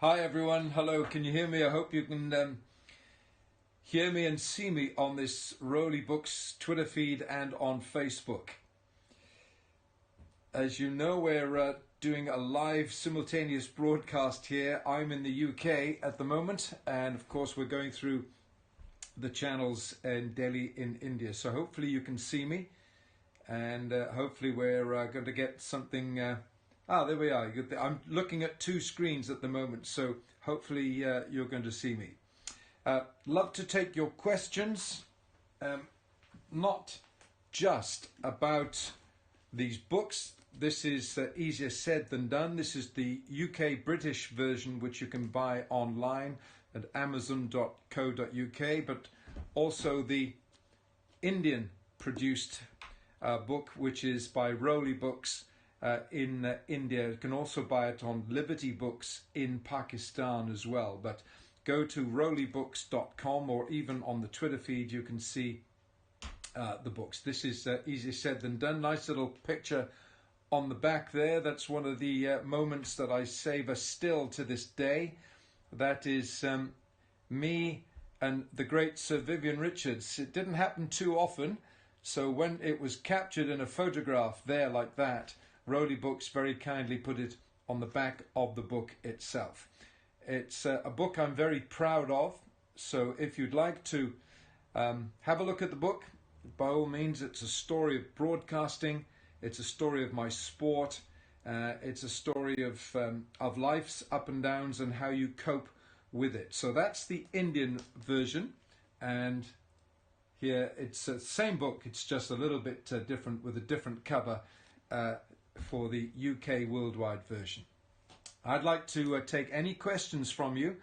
Hi everyone, hello, can you hear me? I hope you can hear me and see me on this Roli Books Twitter feed and on Facebook. As you know, we're doing a live simultaneous broadcast here. I'm in the UK at the moment, and of course we're going through the channels in Delhi in India. So hopefully you can see me, and hopefully we're going to get something... there we are. I'm looking at two screens at the moment, so hopefully you're going to see me. Love to take your questions, not just about these books. This is easier said than done. This is the UK British version, which you can buy online at amazon.co.uk, but also the Indian produced book, which is by Roli Books in India. You can also buy it on Liberty Books in Pakistan as well. But go to rolibooks.com, or even on the Twitter feed you can see the books. This is easier said than done. Nice little picture on the back there. That's one of the moments that I savour still to this day. That is me and the great Sir Vivian Richards. It didn't happen too often, so when it was captured in a photograph there like that, Roli Books very kindly put it on the back of the book itself. It's a book I'm very proud of, so if you'd like to have a look at the book, by all means. It's a story of broadcasting, it's a story of my sport, it's a story of life's up and downs and how you cope with it. So that's the Indian version, and here it's the same book, it's just a little bit different with a different cover for the UK worldwide version. I'd like to take any questions from you,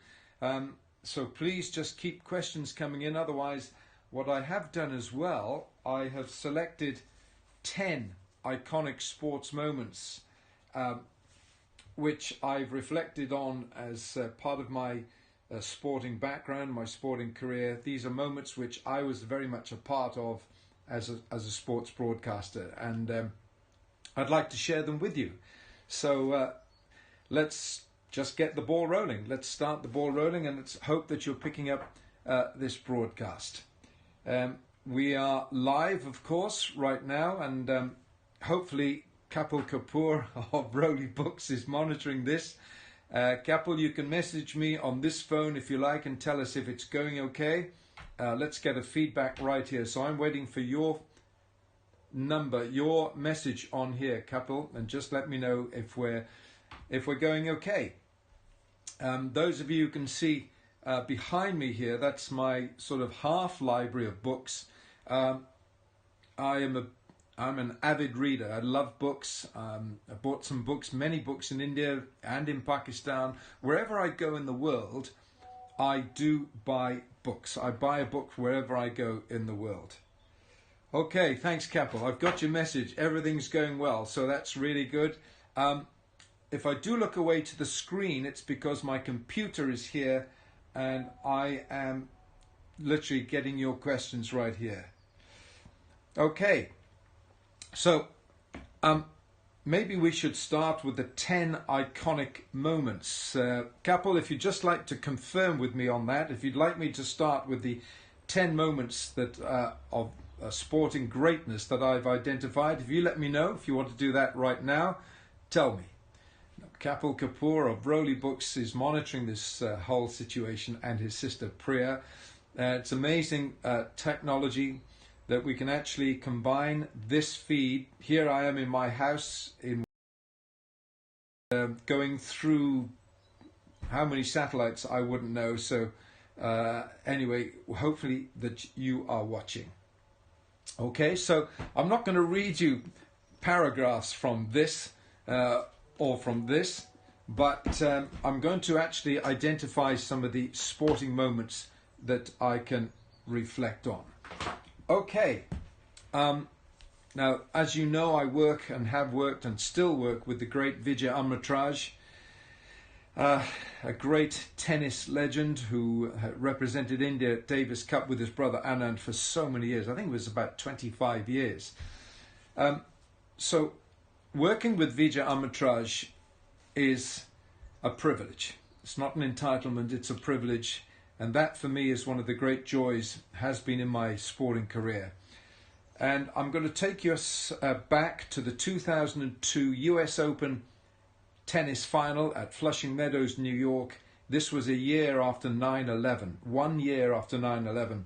so please just keep questions coming in. Otherwise, what I have done as well, I have selected 10 iconic sports moments which I've reflected on as part of my sporting background, my sporting career. These are moments which I was very much a part of as a sports broadcaster, and I'd like to share them with you. So let's just get the ball rolling. Let's start the ball rolling, and let's hope that you're picking up this broadcast. We are live, of course, right now, and hopefully Kapil Kapoor of Roli Books is monitoring this. Kapil, you can message me on this phone if you like and tell us if it's going okay. Let's get a feedback right here. So I'm waiting for your number, your message on here, Kapil, and just let me know if we're going okay. Those of you who can see behind me here, that's my sort of half library of books. I'm an avid reader. I love books. I bought some books, many books in India and in Pakistan. Wherever I go in the world, I do buy books. I buy a book wherever I go in the world. Okay, thanks, Kapil. I've got your message. Everything's going well, so that's really good. If I do look away to the screen, it's because my computer is here and I am literally getting your questions right here. Okay, so maybe we should start with the 10 iconic moments. Kapil, if you'd just like to confirm with me on that, if you'd like me to start with the 10 moments that of sporting greatness that I've identified, if you let me know, if you want to do that right now, tell me. Kapil Kapoor of Roli Books is monitoring this whole situation, and his sister Priya. It's amazing technology that we can actually combine this feed. Here I am in my house in going through how many satellites I wouldn't know. So anyway, hopefully that you are watching. Okay, so I'm not going to read you paragraphs from this or from this, but I'm going to actually identify some of the sporting moments that I can reflect on. Okay, now as you know, I work and have worked and still work with the great Vijay Amritraj, a great tennis legend who represented India at Davis Cup with his brother Anand for so many years. I think it was about 25 years. So working with Vijay Amritraj is a privilege. It's not an entitlement, it's a privilege. And that for me is one of the great joys, has been in my sporting career. And I'm going to take us back to the 2002 US Open tennis final at Flushing Meadows, New York. This was a year after 9/11, 1 year after 9/11.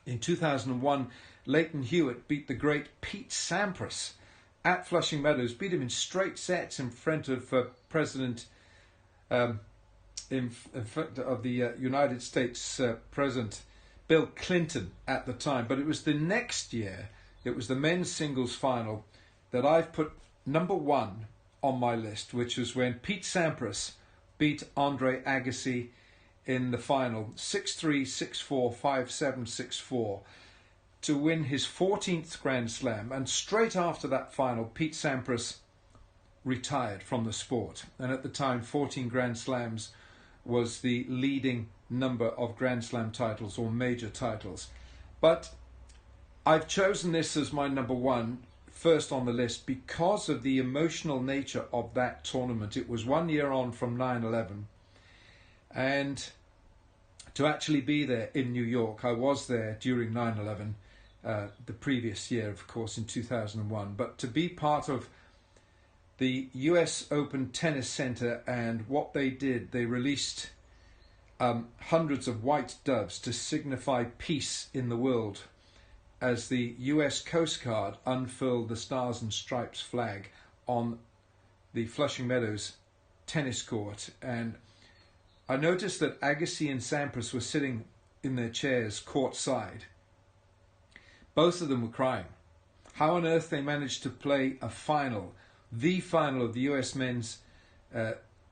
In 2001, Leighton Hewitt beat the great Pete Sampras at Flushing Meadows, beat him in straight sets in front of President in front of the United States President Bill Clinton at the time. But it was the next year, it was the men's singles final that I've put number one on my list, which was when Pete Sampras beat Andre Agassi in the final 6-3, 6-4, 5-7, 6-4 to win his 14th Grand Slam. And straight after that final, Pete Sampras retired from the sport. And at the time, 14 Grand Slams was the leading number of Grand Slam titles or major titles. But I've chosen this as my number one, first on the list, because of the emotional nature of that tournament. It was 1 year on from 9/11, and to actually be there in New York, I was there during 9/11, the previous year, of course, in 2001, but to be part of the US Open Tennis Center and what they did, they released hundreds of white doves to signify peace in the world as the US Coast Guard unfurled the Stars and Stripes flag on the Flushing Meadows tennis court. And I noticed that Agassi and Sampras were sitting in their chairs courtside. Both of them were crying. How on earth they managed to play a final, the final of the US Men's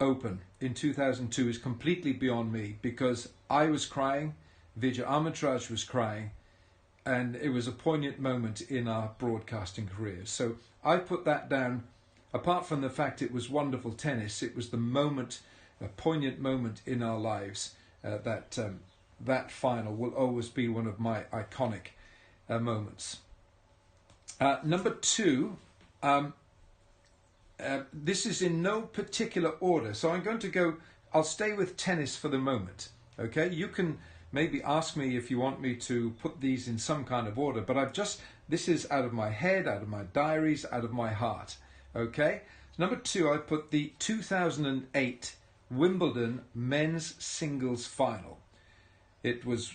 Open in 2002 is completely beyond me, because I was crying, Vijay Amritraj was crying, and it was a poignant moment in our broadcasting careers. So I put that down. Apart from the fact it was wonderful tennis, it was the moment, a poignant moment in our lives. That final will always be one of my iconic moments. Number two, this is in no particular order, so I'm going to go, I'll stay with tennis for the moment. Okay, you can maybe ask me if you want me to put these in some kind of order, but this is out of my head, out of my diaries, out of my heart. Okay, number two, I put the 2008 Wimbledon men's singles final. It was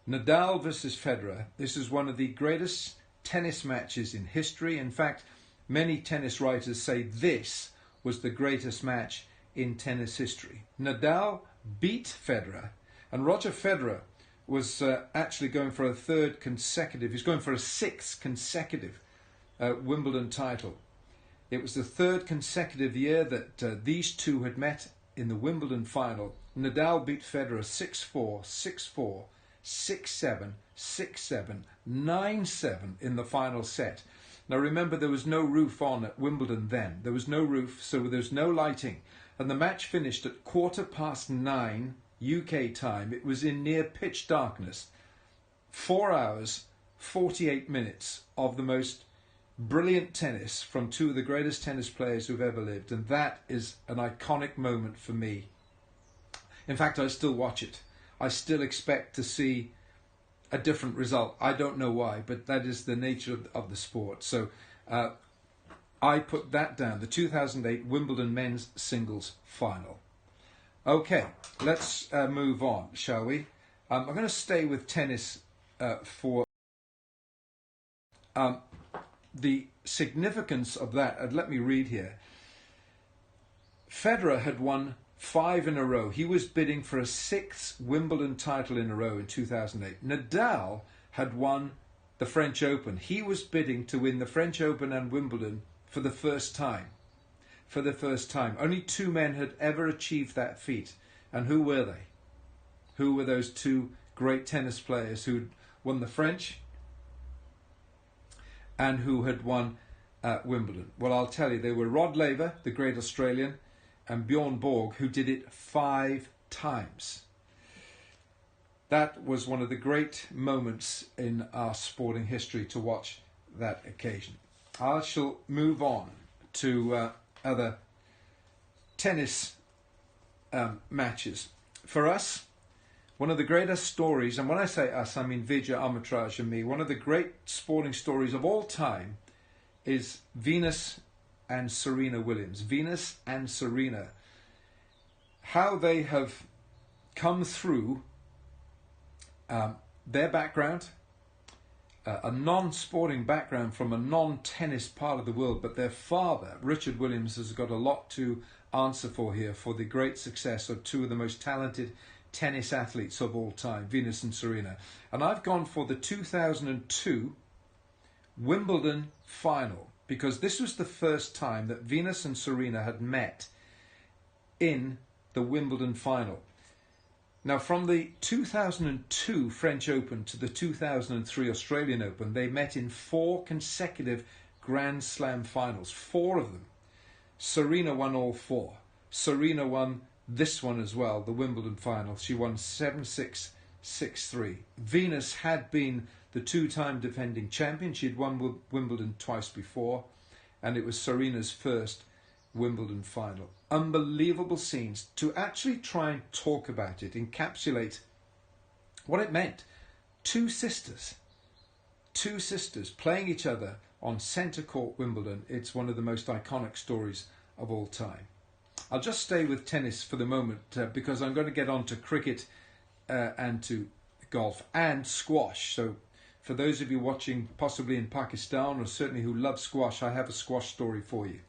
Nadal versus Federer. This is one of the greatest tennis matches in history. In fact, many tennis writers say this was the greatest match in tennis history. Nadal beat Federer, and Roger Federer was actually going for a he's going for a sixth consecutive Wimbledon title. It was the third consecutive year that these two had met in the Wimbledon final. Nadal beat Federer 6-4, 6-4, 6-7, 6-7, 9-7 in the final set. Now remember, there was no roof on at Wimbledon then. There was no roof, so there was no lighting. And the match finished at 9:15 UK time. It was in near pitch darkness. 4 hours, 48 minutes of the most brilliant tennis from two of the greatest tennis players who've ever lived. And that is an iconic moment for me. In fact, I still watch it. I still expect to see a different result. I don't know why, but that is the nature of the sport. So I put that down, the 2008 Wimbledon men's singles final. Okay, let's move on, shall we? I'm going to stay with tennis for the significance of that. Let me read here. Federer had won 5 in a row. He was bidding for a 6th Wimbledon title in a row in 2008. Nadal had won the French Open. He was bidding to win the French Open and Wimbledon for the first time. For the first time. Only 2 men had ever achieved that feat. And who were they? Who were those 2 great tennis players who won the French and who had won Wimbledon? Well, I'll tell you, they were Rod Laver, the great Australian, and Bjorn Borg, who did it 5 times. That was one of the great moments in our sporting history to watch that occasion. I shall move on to other tennis matches. For us, one of the greatest stories, and when I say us, I mean Vijay Amritraj and me, one of the great sporting stories of all time is Venus and Serena Williams. Venus and Serena, how they have come through their background, a non-sporting background from a non-tennis part of the world, but their father, Richard Williams, has got a lot to answer for here for the great success of two of the most talented tennis athletes of all time, Venus and Serena. And I've gone for the 2002 Wimbledon final, because this was the first time that Venus and Serena had met in the Wimbledon final. Now, from the 2002 French Open to the 2003 Australian Open, they met in 4 consecutive Grand Slam finals, 4 of them. Serena won all 4. Serena won this one as well, the Wimbledon final. She won 7-6, 6-3. Venus had been the 2-time defending champion. She had won Wimbledon twice before, and it was Serena's first Wimbledon final. Unbelievable scenes. To actually try and talk about it, encapsulate what it meant. Two sisters playing each other on centre court Wimbledon. It's one of the most iconic stories of all time. I'll just stay with tennis for the moment because I'm going to get on to cricket and to golf and squash. So for those of you watching possibly in Pakistan or certainly who love squash, I have a squash story for you.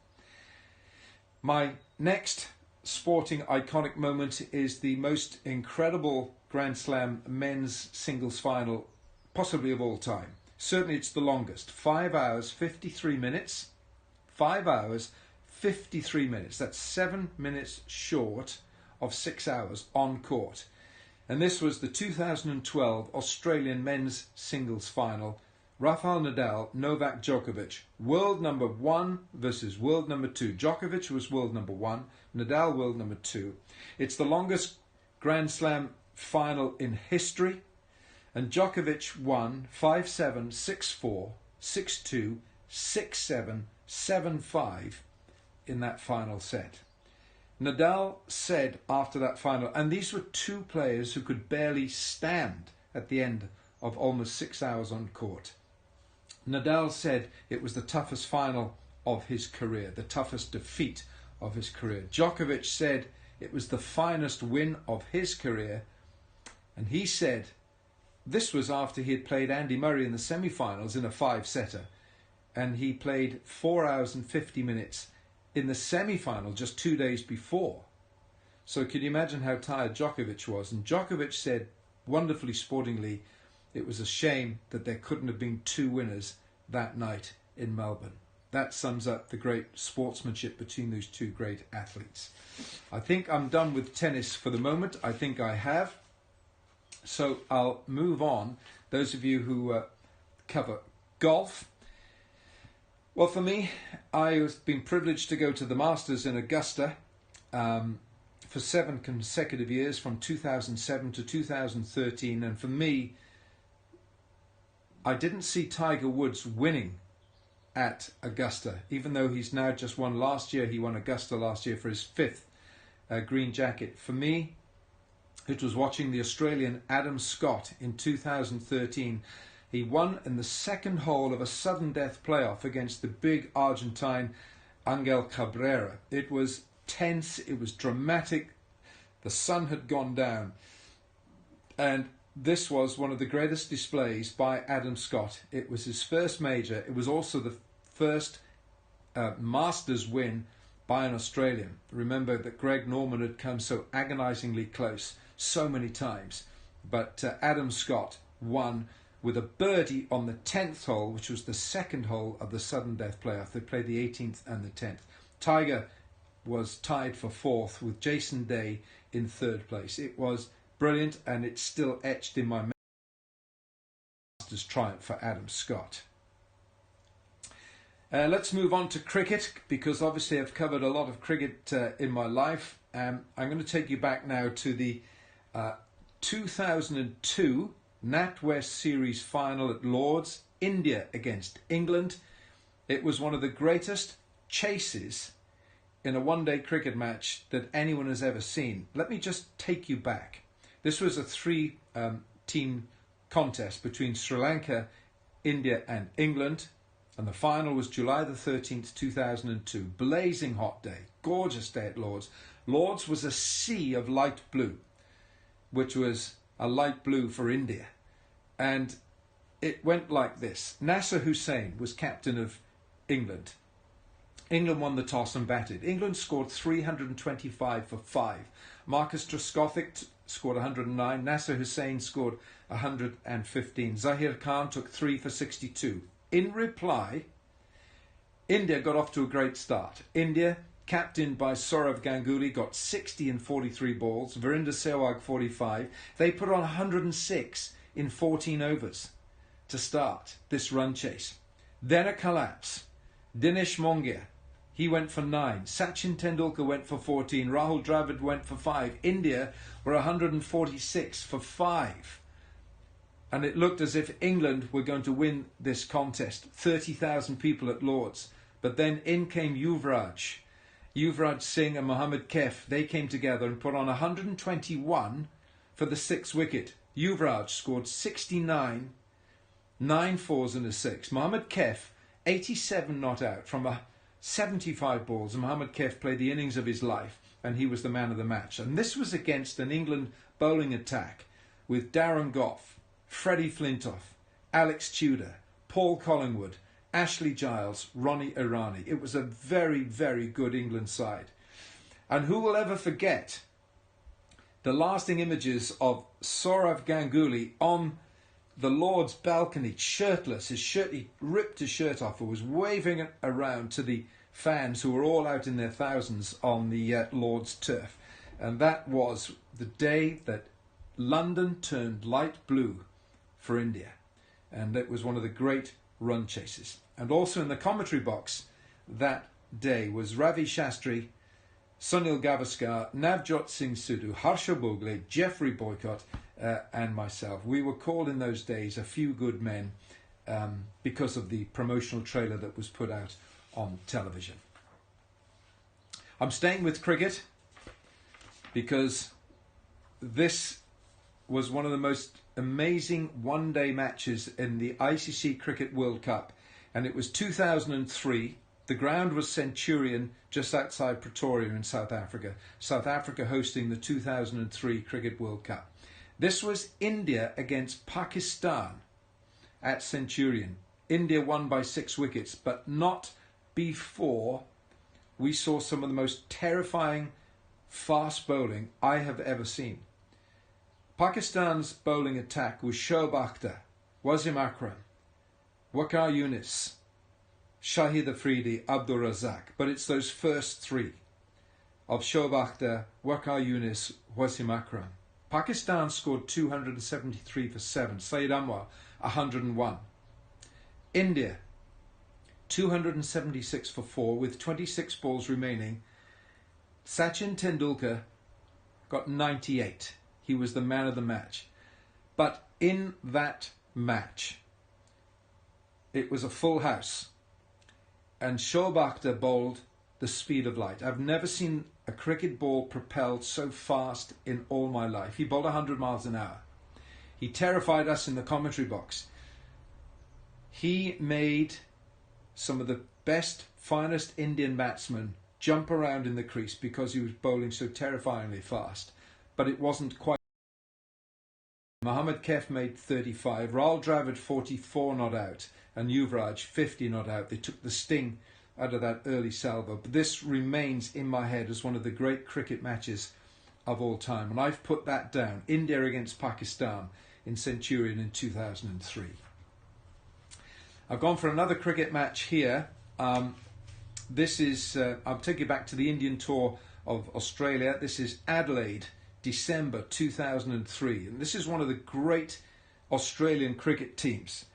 My next sporting iconic moment is the most incredible Grand Slam men's singles final possibly of all time. Certainly it's the longest. 5 hours, 53 minutes. 5 hours, 53 minutes. That's 7 minutes short of 6 hours on court. And this was the 2012 Australian men's singles final. Rafael Nadal, Novak Djokovic, world number 1 versus world number 2. Djokovic was world number 1, Nadal world number 2. It's the longest Grand Slam final in history, and Djokovic won 5-7, 6-4, 6-2, 6-7, 7-5 in that final set. Nadal said after that final, and these were two players who could barely stand at the end of almost 6 hours on court. Nadal said it was the toughest final of his career, the toughest defeat of his career. Djokovic said it was the finest win of his career, and he said this was after he had played Andy Murray in the semi-finals in a 5-setter, and he played 4 hours and 50 minutes in the semi-final just 2 days before. So can you imagine how tired Djokovic was? And Djokovic said, wonderfully sportingly, it was a shame that there couldn't have been 2 winners that night in Melbourne. That sums up the great sportsmanship between those two great athletes. I think I'm done with tennis for the moment. I think I have. So I'll move on. Those of you who cover golf. Well, for me, I've been privileged to go to the Masters in Augusta for 7 consecutive years, from 2007 to 2013. And for me, I didn't see Tiger Woods winning at Augusta, even though he's now just won last year. He won Augusta last year for his 5th green jacket. For me, it was watching the Australian Adam Scott in 2013. He won in the second hole of a sudden death playoff against the big Argentine Angel Cabrera. It was tense, it was dramatic, the sun had gone down, and this was one of the greatest displays by Adam Scott. It was his first major. It was also the first Masters win by an Australian. Remember that Greg Norman had come so agonisingly close so many times. But Adam Scott won with a birdie on the 10th hole, which was the second hole of the sudden death playoff. They played the 18th and the 10th. Tiger was tied for 4th with Jason Day in 3rd place. It was brilliant, and it's still etched in my Masters triumph for Adam Scott. Let's move on to cricket, because obviously I've covered a lot of cricket in my life. I'm going to take you back now to the 2002 NatWest Series final at Lord's, India against England. It was one of the greatest chases in a one-day cricket match that anyone has ever seen. Let me just take you back. This was a three-team contest between Sri Lanka, India and England, and the final was July the 13th, 2002. Blazing hot day, gorgeous day at Lord's. Lord's was a sea of light blue, which was a light blue for India. And it went like this. Nasser Hussain was captain of England. England won the toss and batted. England scored 325 for 5. Marcus Trescothick scored 109. Nasser Hussain scored 115. Zahir Khan took 3 for 62. In reply, India got off to a great start. India, captained by Sourav Ganguly, got 60 in 43 balls. Virender Sehwag 45. They put on 106 in 14 overs to start this run chase. Then a collapse. Dinesh Mongia, he went for 9. Sachin Tendulkar went for 14. Rahul Dravid went for 5. India were 146 for 5. And it looked as if England were going to win this contest. 30,000 people at Lord's. But then in came Yuvraj Singh and Mohammad Kaif. They came together and put on 121 for the 6th wicket. Yuvraj scored 69, 9 fours and a 6. Mohammad Kaif, 87 not out from 75 balls. And Mohammad Kaif played the innings of his life, and he was the man of the match. And this was against an England bowling attack with Darren Gough, Freddie Flintoff, Alex Tudor, Paul Collingwood, Ashley Giles, Ronnie Irani. It was a very, very good England side. And who will ever forget the lasting images of Sourav Ganguly on the Lord's balcony, shirtless. He ripped his shirt off and was waving it around to the fans who were all out in their thousands on the Lord's turf. And that was the day that London turned light blue for India. And it was one of the great run chases. And also in the commentary box that day was Ravi Shastri, Sunil Gavaskar, Navjot Singh Sidhu, Harsha Bhogle, Geoffrey Boycott, and myself. We were called in those days a few good men because of the promotional trailer that was put out on television. I'm staying with cricket because this was one of the most amazing one-day matches in the ICC Cricket World Cup, and it was 2003. The ground was Centurion, just outside Pretoria in South Africa. South Africa hosting the 2003 Cricket World Cup. This was India against Pakistan at Centurion. India won by 6 wickets, but not before we saw some of the most terrifying fast bowling I have ever seen. Pakistan's bowling attack was Shoaib Akhtar, Wasim Akram, Waqar Younis, Shahid Afridi, Abdul Razak. But it's those first 3 of Shoaib Akhtar, Waqar Younis, Wasim Akram. Pakistan scored 273 for 7. Saeed Anwar, 101. India, 276 for 4 with 26 balls remaining. Sachin Tendulkar got 98. He was the man of the match. But in that match, it was a full house. And Shoaib Akhtar bowled the speed of light. I've never seen a cricket ball propelled so fast in all my life. He bowled 100 miles an hour. He terrified us in the commentary box. He made some of the best, finest Indian batsmen jump around in the crease because he was bowling so terrifyingly fast. But it wasn't quite. Mohammad Kaif made 35, Rahul Dravid 44 not out, and Yuvraj 50 not out. They took the sting out of that early salvo. But this remains in my head as one of the great cricket matches of all time. And I've put that down. India against Pakistan in Centurion in 2003. I've gone for another cricket match here. This is, I'll take you back to the Indian tour of Australia. This is Adelaide, December 2003. And this is one of the great Australian cricket teams.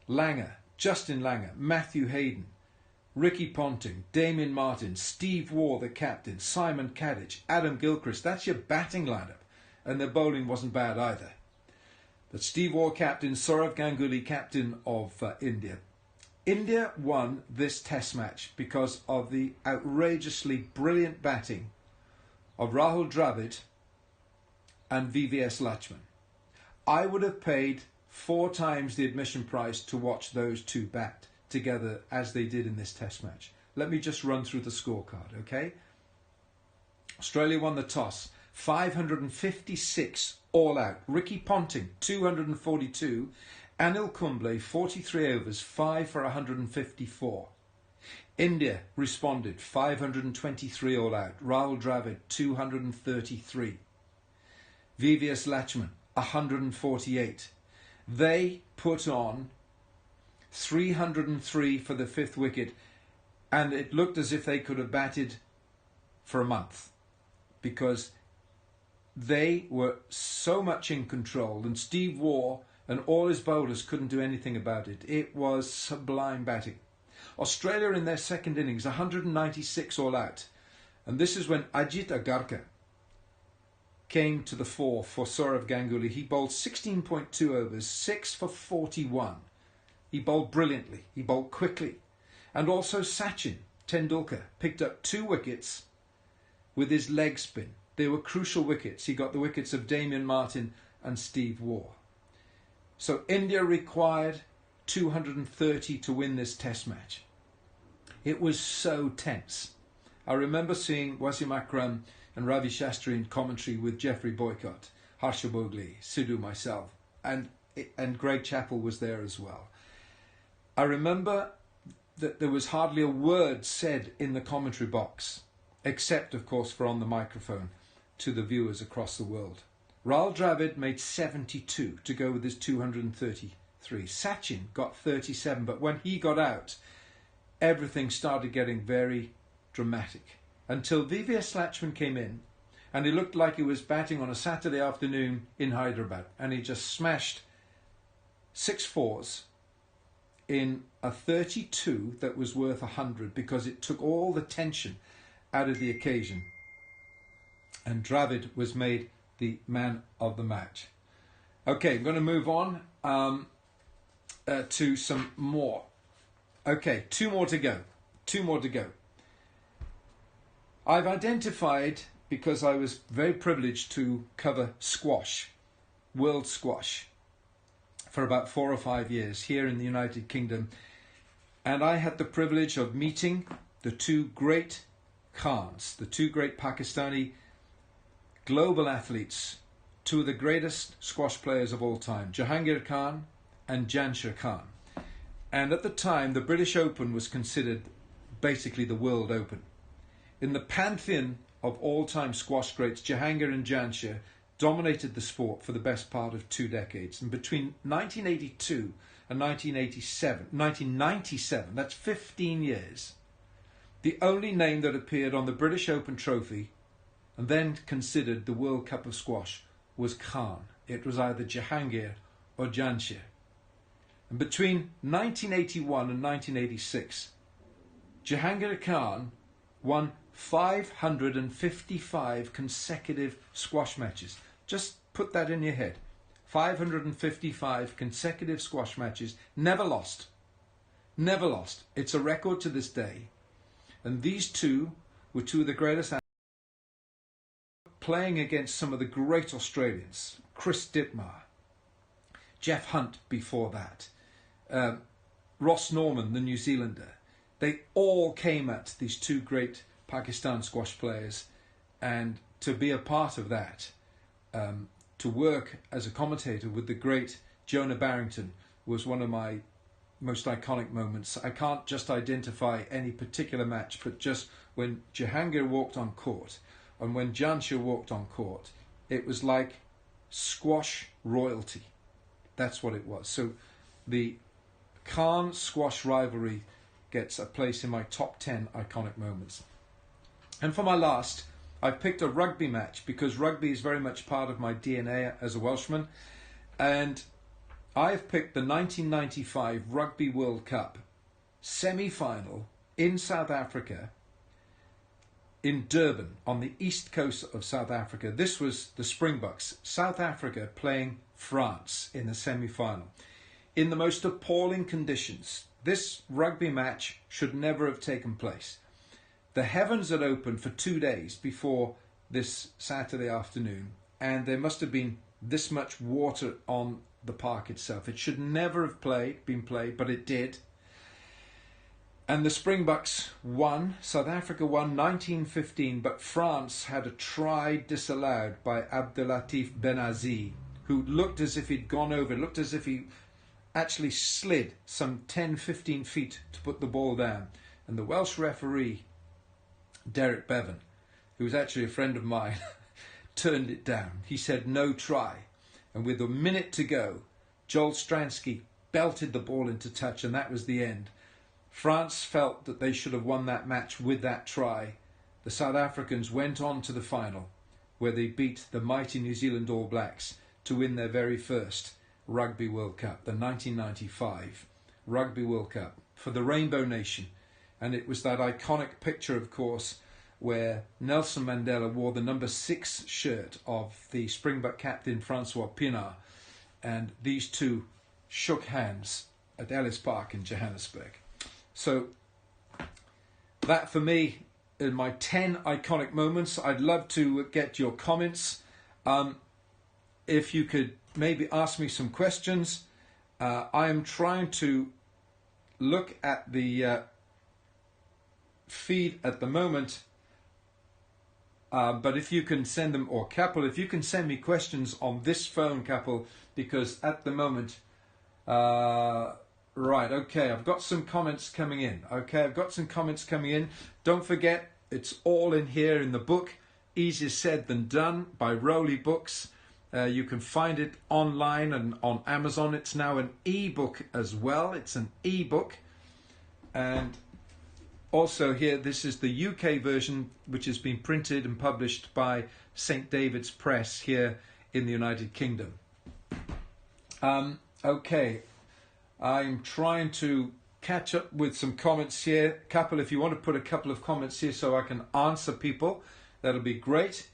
Langer, Justin Langer, Matthew Hayden, Ricky Ponting, Damien Martin, Steve Waugh, the captain, Simon Kadich, Adam Gilchrist. That's your batting lineup. And their bowling wasn't bad either. But Steve Waugh captain, Sourav Ganguly captain of India. India won this test match because of the outrageously brilliant batting of Rahul Dravid and VVS Lakshman. I would have paid 4 times the admission price to watch those two bat together as they did in this test match. Let me just run through the scorecard, okay? Australia won the toss, 556 all out. Ricky Ponting, 242. Anil Kumble, 43 overs, 5 for 154. India responded, 523 all out. Rahul Dravid, 233. VVS Lakshman, 148. They put on 303 for the 5th wicket, and it looked as if they could have batted for a month because they were so much in control, and Steve Waugh and all his bowlers couldn't do anything about it. It was sublime batting. Australia in their second innings, 196 all out. And this is when Ajit Agarkar came to the fore for Sourav Ganguly. He bowled 16.2 overs, 6 for 41. He bowled brilliantly. He bowled quickly. And also Sachin Tendulkar picked up 2 wickets with his leg spin. They were crucial wickets. He got the wickets of Damien Martyn and Steve Waugh. So India required 230 to win this test match. It was so tense. I remember seeing Wasim Akram and Ravi Shastri in commentary with Jeffrey Boycott, Harsha Bogli, Sidhu, myself, and Greg Chappell was there as well. I remember that there was hardly a word said in the commentary box, except of course for on the microphone to the viewers across the world. Rahul Dravid made 72 to go with his 233. Sachin got 37, but when he got out, everything started getting very dramatic until VVS Lakshman came in and he looked like he was batting on a Saturday afternoon in Hyderabad, and he just smashed 6 fours in a 32 that was worth 100 because it took all the tension out of the occasion, and Dravid was made the man of the match. Okay, I'm going to move on to some more. Okay, 2 more to go. 2 more to go. I've identified, because I was very privileged to cover squash, world squash, for about 4 or 5 years here in the United Kingdom, and I had the privilege of meeting the 2 great Khans, the 2 great Pakistani global athletes, 2 of the greatest squash players of all time, Jahangir Khan and Jansher Khan. And at the time, the British Open was considered basically the World Open. In the pantheon of all-time squash greats, Jahangir and Jansher dominated the sport for the best part of 2 decades. And between 1982 and 1997, that's 15 years, the only name that appeared on the British Open trophy and then considered the World Cup of Squash was Khan. It was either Jahangir or Jansher. And between 1981 and 1986, Jahangir Khan won 555 consecutive squash matches. Just put that in your head. 555 consecutive squash matches, never lost. Never lost. It's a record to this day. And these 2 were 2 of the greatest athletes, playing against some of the great Australians. Chris Dittmar, Jeff Hunt before that, Ross Norman, the New Zealander. They all came at these 2 great Pakistan squash players, and to be a part of that, to work as a commentator with the great Jonah Barrington was one of my most iconic moments. I can't just identify any particular match, but just when Jahangir walked on court and when Jansher walked on court, it was like squash royalty. That's what it was. So the Khan squash rivalry gets a place in my top 10 iconic moments. And for my last, I've picked a rugby match because rugby is very much part of my DNA as a Welshman. And I've picked the 1995 Rugby World Cup semi-final in South Africa, in Durban, on the east coast of South Africa. This was the Springboks, South Africa playing France in the semi-final. In the most appalling conditions, this rugby match should never have taken place. The heavens had opened for 2 days before this Saturday afternoon, and there must have been this much water on the park itself. It should never have been played, but it did. And the Springboks won. South Africa won 1915, but France had a try disallowed by Abdelatif Benazi, who looked as if he'd gone over, looked as if he actually slid some 10-15 feet to put the ball down. And the Welsh referee, Derek Bevan, who was actually a friend of mine, turned it down. He said no try. And with a minute to go, Joel Stransky belted the ball into touch, and that was the end. France felt that they should have won that match with that try. The South Africans went on to the final, where they beat the mighty New Zealand All Blacks to win their very first Rugby World Cup, the 1995 Rugby World Cup for the Rainbow Nation. And it was that iconic picture, of course, where Nelson Mandela wore the number 6 shirt of the Springbok captain Francois Pienaar, and these two shook hands at Ellis Park in Johannesburg. So that for me are my 10 iconic moments. I'd love to get your comments. If you could maybe ask me some questions. I am trying to look at the feed at the moment. But if you can send them, or Kapil, if you can send me questions on this phone, Kapil, because at the moment, right, okay, I've got some comments coming in. Don't forget, it's all in here in the book, Easier Said Than Done by Roli Books. You can find it online and on Amazon. It's now an e-book as well. It's an e-book. And also here, this is the UK version, which has been printed and published by St. David's Press here in the United Kingdom. Okay, I'm trying to catch up with some comments here. Kapil, if you want to put a couple of comments here so I can answer people, that'll be great.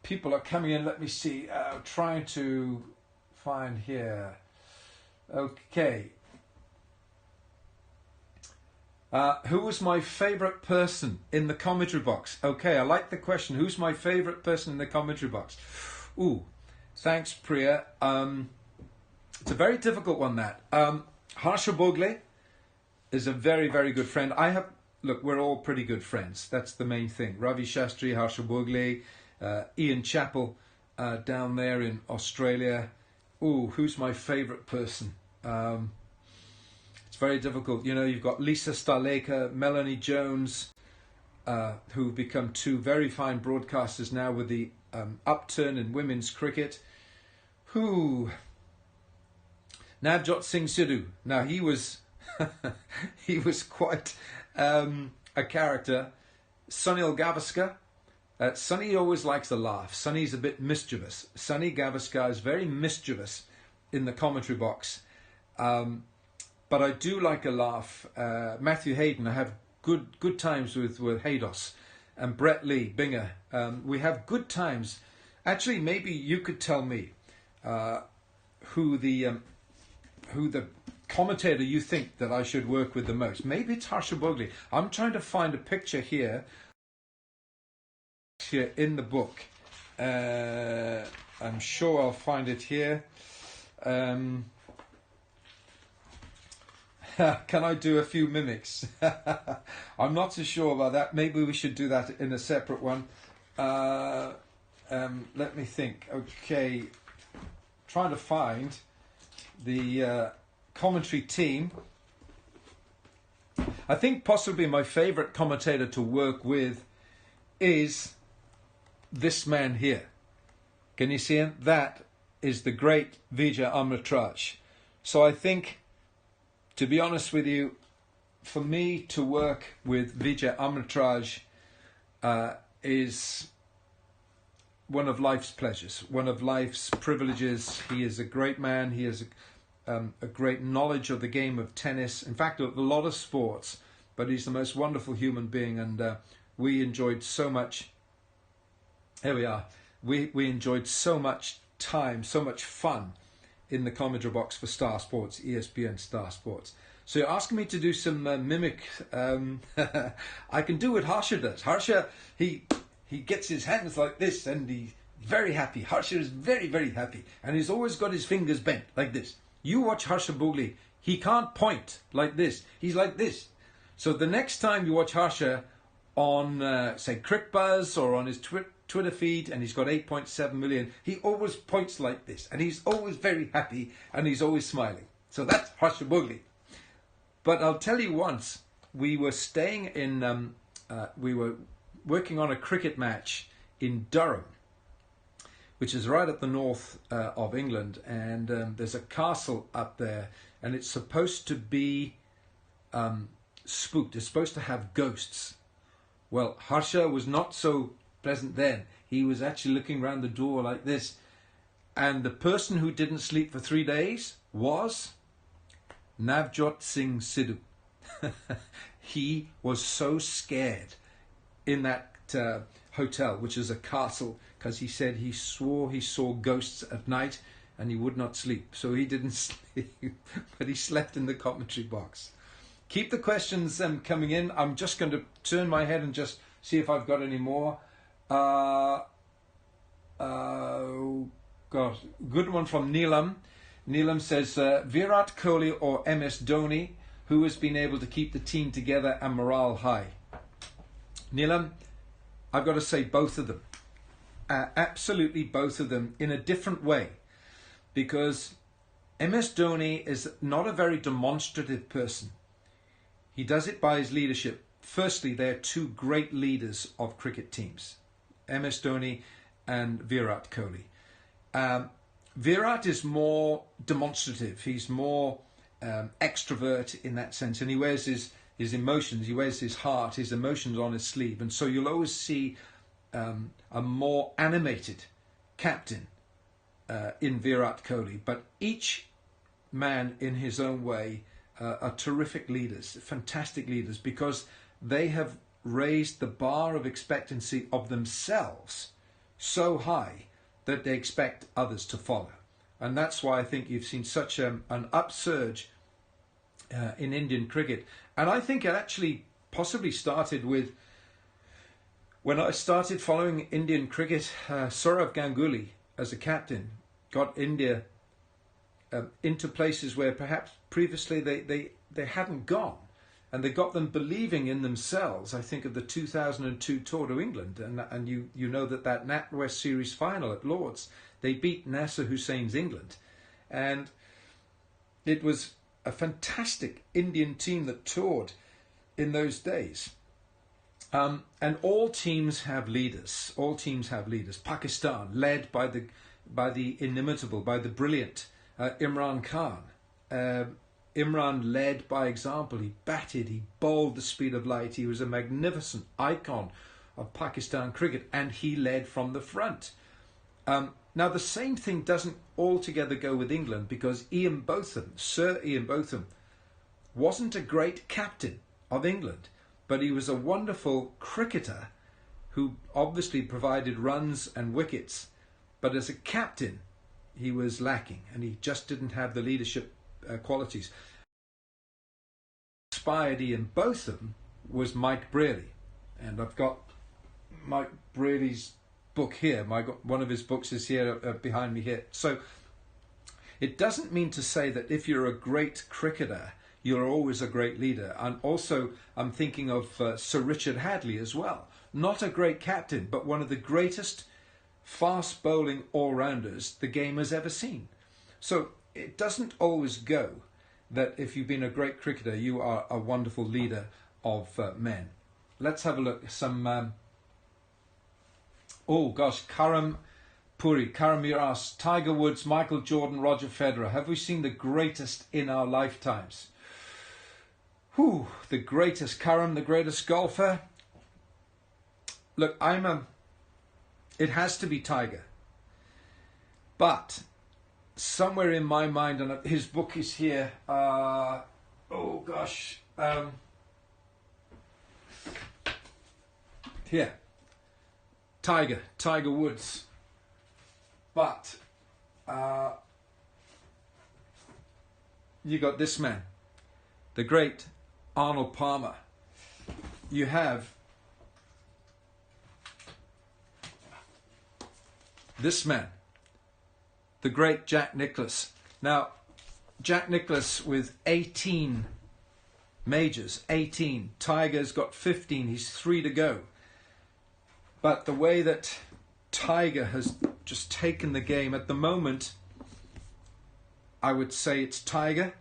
People are coming in. Let me see. Trying to find here. Okay. Who was my favourite person in the commentary box? Okay, I like the question. Who's my favourite person in the commentary box? Ooh, thanks, Priya. It's a very difficult one, that. Harsha Bogle is a very, very good friend. Look, we're all pretty good friends. That's the main thing. Ravi Shastri, Harsha Bogle, Ian Chappell down there in Australia. Ooh, who's my favourite person? It's very difficult. You know, you've got Lisa Sthalekar, Melanie Jones, who've become two very fine broadcasters now with the upturn in women's cricket. Navjot Singh Sidhu. Now he was he was quite a character. Sunil Gavaskar. Sunny always likes a laugh. Sunny's a bit mischievous. Sunny Gavaskar is very mischievous in the commentary box. But I do like a laugh. Matthew Hayden, I have good times with Haydos, and Brett Lee, Binger. We have good times. Actually, maybe you could tell me who the commentator you think that I should work with the most. Maybe it's Harsha Bogle. I'm trying to find a picture here in the book. I'm sure I'll find it here. Can I do a few mimics? I'm not so sure about that. Maybe we should do that in a separate one. Let me think. Okay, trying to find the commentary team. I think possibly my favourite commentator to work with is this man here. Can you see him? That is the great Vijay Amritraj. So I think, to be honest with you, for me to work with Vijay Amritraj is one of life's pleasures, one of life's privileges. He is a great man. He has a great knowledge of the game of tennis. In fact, of a lot of sports. But he's the most wonderful human being, and we enjoyed so much. Here we are. We enjoyed so much time, so much fun in the commentary box for Star Sports, ESPN Star Sports. So you're asking me to do some mimic. I can do what Harsha does. Harsha, he gets his hands like this and he's very happy. Harsha is very, very happy. And he's always got his fingers bent like this. You watch Harsha Bhogle, he can't point like this. He's like this. So the next time you watch Harsha on, say, CrickBuzz or on his Twitter feed, and he's got 8.7 million, he always points like this. And he's always very happy and he's always smiling. So that's Harsha Bhogle. But I'll tell you once, we were staying in, we were working on a cricket match in Durham, which is right at the north of England, and there's a castle up there, and it's supposed to be spooked. It's supposed to have ghosts. Well, Harsha was not so pleasant then. He was actually looking around the door like this, and the person who didn't sleep for 3 days was Navjot Singh Sidhu. He was so scared in that hotel, which is a castle, because he said he swore he saw ghosts at night and he would not sleep. So he didn't sleep, but he slept in the commentary box. Keep the questions coming in. I'm just going to turn my head and just see if I've got any more. God, good one from Neelam. Neelam says, Virat Kohli or MS Dhoni, who has been able to keep the team together and morale high? Neelam, I've got to say both of them. Absolutely both of them, in a different way. Because MS Dhoni is not a very demonstrative person. He does it by his leadership. Firstly, they're two great leaders of cricket teams, MS Dhoni and Virat Kohli. Virat is more demonstrative. He's more extrovert in that sense, and he wears his emotions, he wears his heart, his emotions on his sleeve, and so you'll always see a more animated captain in Virat Kohli. But each man in his own way are terrific leaders, fantastic leaders, because they have raised the bar of expectancy of themselves so high that they expect others to follow. And that's why I think you've seen such an upsurge in Indian cricket. And I think it actually possibly started with, when I started following Indian cricket, Sourav Ganguly as a captain got India into places where perhaps previously they hadn't gone. And they got them believing in themselves. I think of the 2002 tour to England, and you know that NatWest Series final at Lord's, they beat Nasser Hussain's England, and it was a fantastic Indian team that toured in those days. And all teams have leaders. All teams have leaders. Pakistan, led by the inimitable, by the brilliant Imran Khan. Imran led by example. He batted, he bowled the speed of light. He was a magnificent icon of Pakistan cricket, and he led from the front. Now, the same thing doesn't altogether go with England, because Ian Botham, Sir Ian Botham, wasn't a great captain of England, but he was a wonderful cricketer who obviously provided runs and wickets. But as a captain, he was lacking, and he just didn't have the leadership qualities. Inspired Ian Botham was Mike Brearley, and I've got Mike Brearley's book here. One of his books is here behind me here. So it doesn't mean to say that if you're a great cricketer, you're always a great leader. And also, I'm thinking of Sir Richard Hadley as well. Not a great captain, but one of the greatest fast bowling all-rounders the game has ever seen. So it doesn't always go that if you've been a great cricketer, you are a wonderful leader of men. Let's have a look. Some, oh gosh, Karam Miras, Tiger Woods, Michael Jordan, Roger Federer. Have we seen the greatest in our lifetimes? Whew, the greatest. Karam, the greatest golfer. Look, it has to be Tiger. But somewhere in my mind, and his book is here, oh gosh, here, Tiger Woods. But you got this man, the great Arnold Palmer. You have this man, the great Jack Nicklaus. Now, Jack Nicklaus with 18 majors, 18. Tiger's got 15, he's 3 to go. But the way that Tiger has just taken the game at the moment, I would say it's Tiger,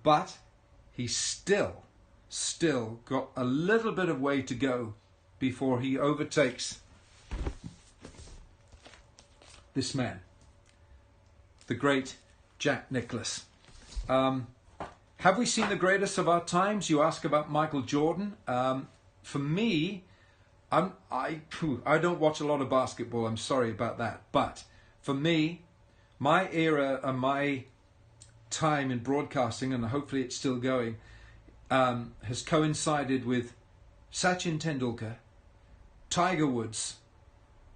but he's still got a little bit of way to go before he overtakes this man, the great Jack Nicklaus. Have we seen the greatest of our times? You ask about Michael Jordan. For me, I don't watch a lot of basketball. I'm sorry about that. But for me, my era and my time in broadcasting, and hopefully it's still going, has coincided with Sachin Tendulkar, Tiger Woods,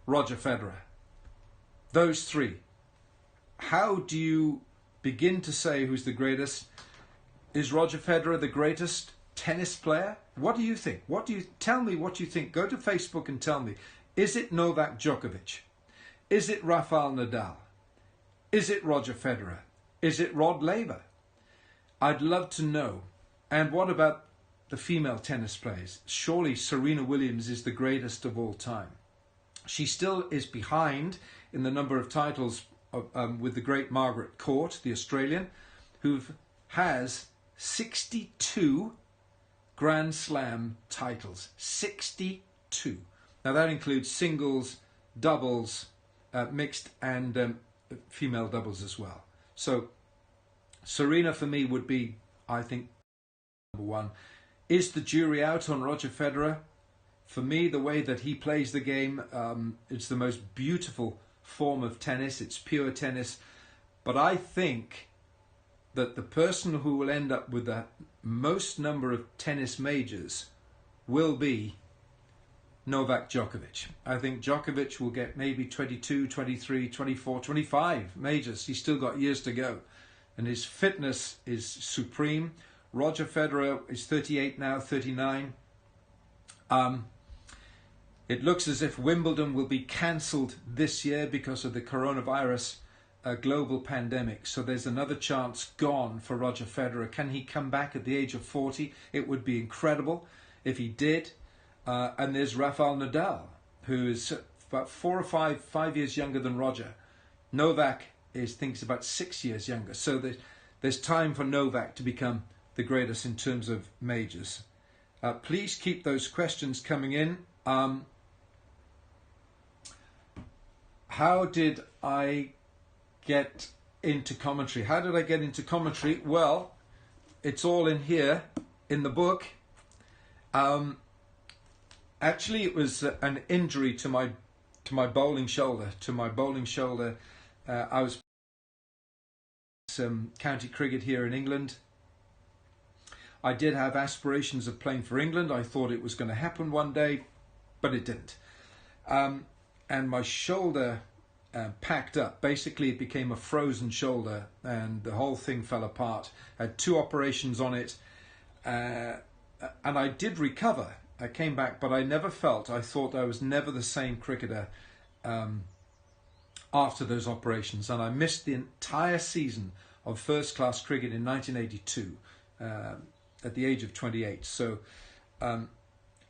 Roger Federer. Those three. How do you begin to say who's the greatest? Is Roger Federer the greatest tennis player? What do you think? Tell me what you think. Go to Facebook and tell me. Is it Novak Djokovic? Is it Rafael Nadal? Is it Roger Federer? Is it Rod Laver? I'd love to know. And what about the female tennis players? Surely Serena Williams is the greatest of all time. She still is behind in the number of titles with the great Margaret Court, the Australian, who has 62 Grand Slam titles. 62. Now that includes singles, doubles, mixed and female doubles as well. So Serena for me would be, I think, number one. Is the jury out on Roger Federer? For me, the way that he plays the game, it's the most beautiful form of tennis. It's pure tennis. But I think that the person who will end up with the most number of tennis majors will be Novak Djokovic. I think Djokovic will get maybe 22, 23, 24, 25 majors. He's still got years to go. And his fitness is supreme. Roger Federer is 38 now, 39. It looks as if Wimbledon will be cancelled this year because of the coronavirus global pandemic. So there's another chance gone for Roger Federer. Can he come back at the age of 40? It would be incredible if he did. And there's Rafael Nadal, who is about 4 or 5 years younger than Roger. Novak thinks about 6 years younger. So there's time for Novak to become the greatest in terms of majors. Please keep those questions coming in. How did I get into commentary? How did I get into commentary? Well, it's all in here in the book. Actually, it was an injury to my bowling shoulder. I was some county cricket here in England. I did have aspirations of playing for England. I thought it was going to happen one day, but it didn't. And my shoulder packed up. Basically, it became a frozen shoulder, and the whole thing fell apart. I had 2 operations on it, and I did recover. I came back, but I thought I was never the same cricketer after those operations, and I missed the entire season of first-class cricket in 1982 at the age of 28. So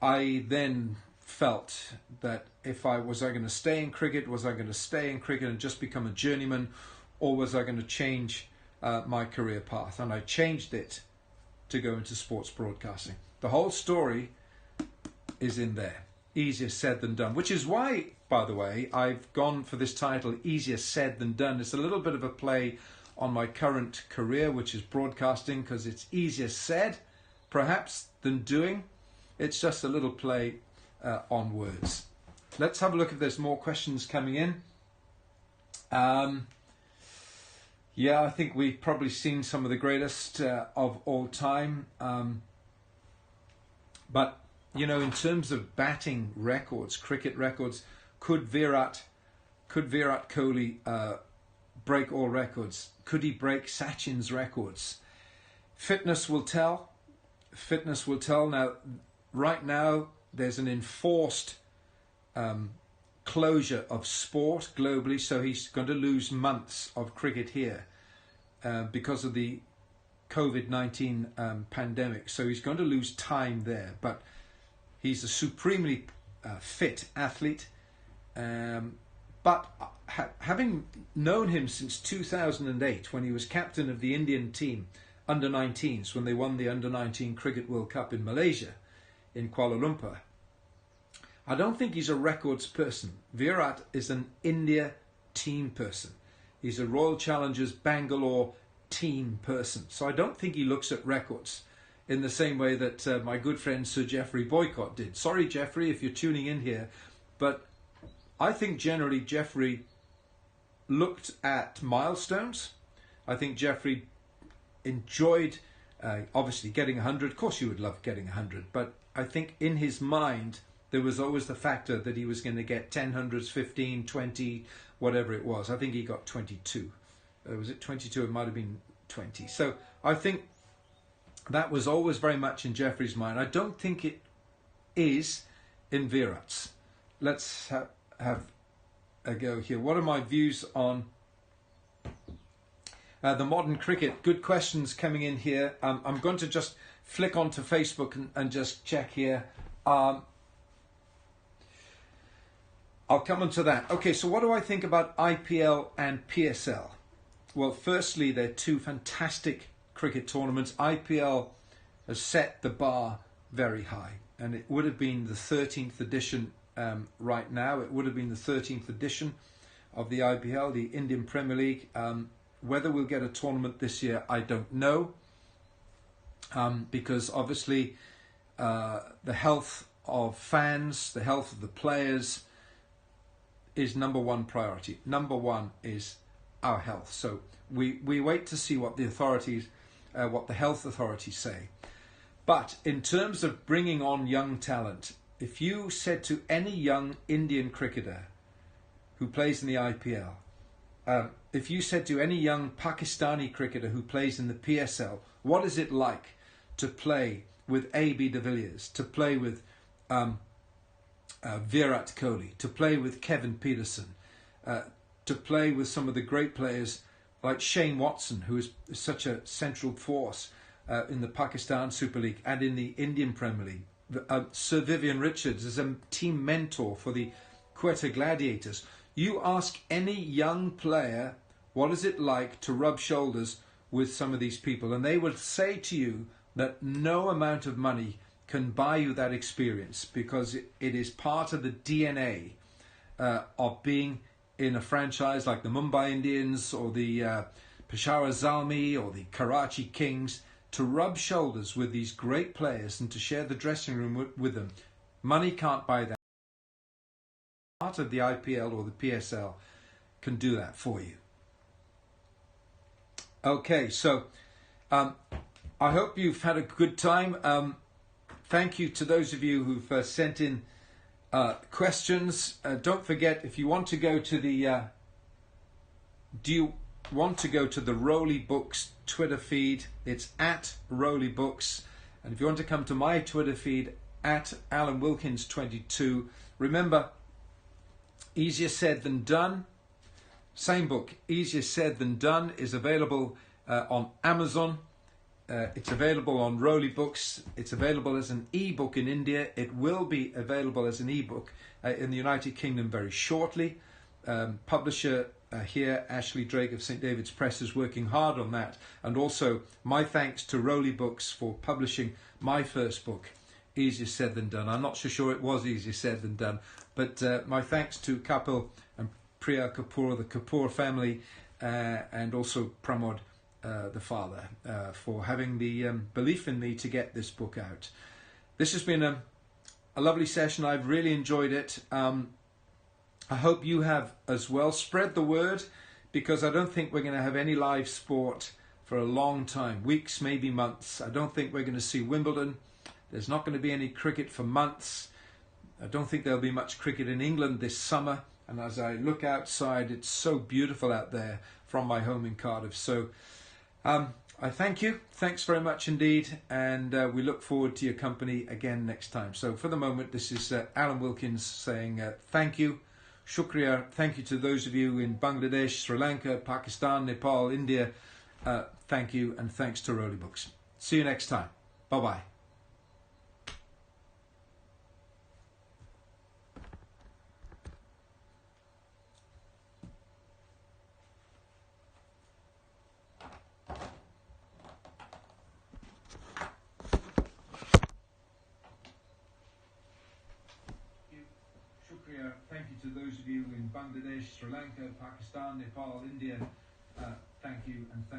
I then felt that if I going to stay in cricket, was I going to stay in cricket and just become a journeyman, or was I going to change my career path? And I changed it to go into sports broadcasting. The whole story is in there. Easier said than done, which is why, by the way, I've gone for this title, Easier Said Than Done. It's a little bit of a play on my current career, which is broadcasting, because it's easier said, perhaps, than doing. It's just a little play on words. Let's have a look if there's more questions coming in. Yeah, I think we've probably seen some of the greatest of all time. But you know, in terms of batting records, cricket records, could Virat Kohli break all records? Could he break Sachin's records? Fitness will tell. Fitness will tell. Now, right now, there's an enforced closure of sport globally, so he's going to lose months of cricket here because of the COVID-19 pandemic. So he's going to lose time there, but he's a supremely fit athlete. But having known him since 2008, when he was captain of the Indian team, under-19s, when they won the under-19 Cricket World Cup in Malaysia, in Kuala Lumpur, I don't think he's a records person. Virat is an India team person. He's a Royal Challengers Bangalore team person. So I don't think he looks at records in the same way that my good friend Sir Geoffrey Boycott did. Sorry, Geoffrey, if you're tuning in here, but I think generally Geoffrey looked at milestones. I think Geoffrey enjoyed obviously getting 100. Of course you would love getting 100, but I think in his mind there was always the factor that he was going to get 10 hundreds, 15, 20, whatever it was. I think he got 22. Was it 22? It might have been 20. So I think that was always very much in Geoffrey's mind. I don't think it is in Virat's. Let's have a go here. What are my views on the modern cricket? Good questions coming in here. I'm going to just flick onto Facebook and just check here. I'll come on to that. Okay, so what do I think about IPL and PSL? Well, firstly, they're two fantastic cricket tournaments. IPL has set the bar very high, and it would have been the 13th edition right now. It would have been the 13th edition of the IPL, the Indian Premier League. Whether we'll get a tournament this year, I don't know, because obviously the health of fans, the health of the players is number one priority. Number one is our health. So we wait to see what the authorities, what the health authorities say. But in terms of bringing on young talent, if you said to any young Indian cricketer who plays in the IPL, if you said to any young Pakistani cricketer who plays in the PSL, what is it like to play with A.B. de Villiers, to play with Virat Kohli, to play with Kevin Peterson, to play with some of the great players like Shane Watson, who is such a central force in the Pakistan Super League and in the Indian Premier League. Sir Vivian Richards is a team mentor for the Quetta Gladiators. You ask any young player, what is it like to rub shoulders with some of these people? And they will say to you that no amount of money can buy you that experience, because it is part of the DNA of being in a franchise like the Mumbai Indians or the Peshawar Zalmi or the Karachi Kings, to rub shoulders with these great players and to share the dressing room with them. Money can't buy that. Part of the IPL or the PSL can do that for you. Okay, so I hope you've had a good time. Thank you to those of you who've sent in questions. Don't forget, if you want to go to the Roli Books Twitter feed, it's at Roli Books. And if you want to come to my Twitter feed, at Alan Wilkins 22, remember, Easier Said Than Done, same book, Easier Said Than Done, is available on Amazon. It's available on Roli Books. It's available as an ebook in India. It will be available as an ebook in the United Kingdom very shortly. Publisher here, Ashley Drake of St. David's Press, is working hard on that. And also, my thanks to Roli Books for publishing my first book, Easier Said Than Done. I'm not so sure it was easier said than done, but my thanks to Kapil and Priya Kapoor, the Kapoor family, and also Pramod, the father, for having the belief in me to get this book out. This has been a lovely session. I've really enjoyed it. I hope you have as well. Spread the word, because I don't think we're going to have any live sport for a long time, weeks, maybe months. I don't think we're going to see Wimbledon. There's not going to be any cricket for months. I don't think there'll be much cricket in England this summer. And as I look outside, it's so beautiful out there from my home in Cardiff. So I thank you. Thanks very much indeed. And we look forward to your company again next time. So for the moment, this is Alan Wilkins saying thank you. Shukriya. Thank you to those of you in Bangladesh, Sri Lanka, Pakistan, Nepal, India. Thank you. And thanks to Roli Books. See you next time. Bye-bye. Shukriya. Thank you to those of you in Bangladesh, Sri Lanka, Pakistan, Nepal, India. Thank you and thanks.